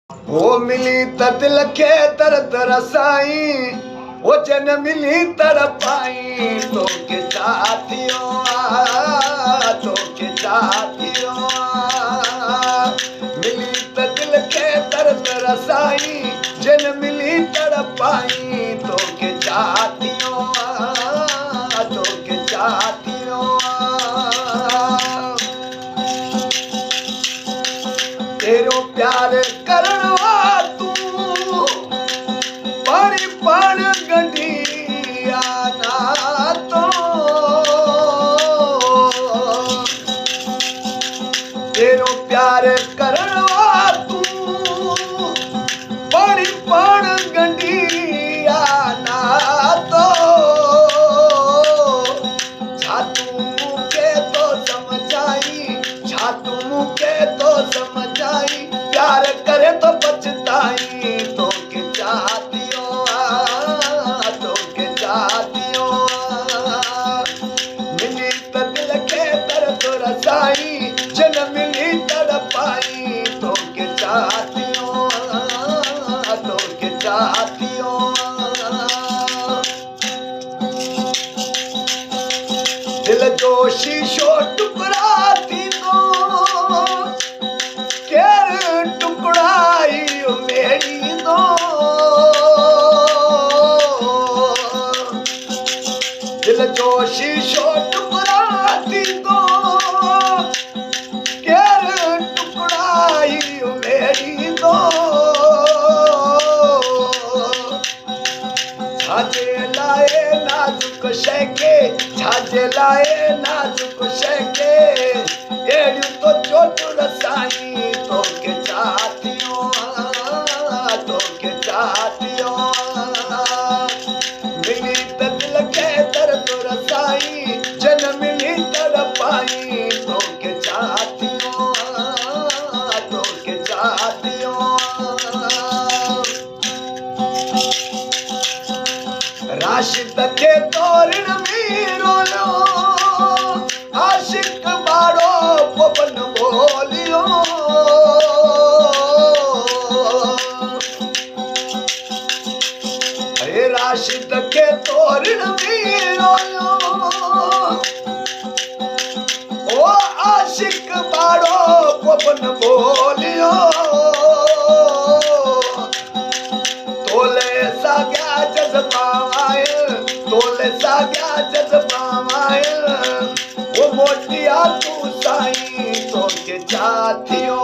वो मिली त दिल खे दर्द रसाई, वो जन मिली तड़पाई, तो के चाहतियो तो के चाहतियो मिली त दिल खे दर्द रसाई, जन मिली तड़पाई, तो के चाहतियो तो के चाहतियो तेरो प्यार करवा तू पानी पान गंढिया ना तो तेरो प्यार करवा तू पानी पान गंढिया ना तो छातू के तो समझाई, छातू के तो समझाई, प्यार करे तो बचताई, तो के चाहतियो तो के चाहतियो मिली त दिल के दर्द रसाई, जन मिली तड़पाई, तो के चाहतियो तो के चाहतियो दिल जो शीशो टुकड़ा थी तो केर टुकड़ाई मेरी दो दिल जो शीशो टुकड़ा थी तो केर टुकड़ाई मेरी दो छाजे लाए नाजुक शेके, छाजे लाए नाजुक शेके, एड़ियों तो चोट रसाई, तो के चाहतियो तो के चाहतियो मिली त दिल के दर्द रसाई, जन मिली तड़पाई, तो के चाहतियो तो के चाहतियो राशिद के तोरण में रोलो आशिक बाड़ो पवन बोलियो अरे राशिद के तोरण में रोलो ओ आशिक बाड़ो पवन बोलियो तोले सा गया जज्बावाए, तोले सा गया जज्बावाए, वो मोटिया तू साई, तो के चाहतियो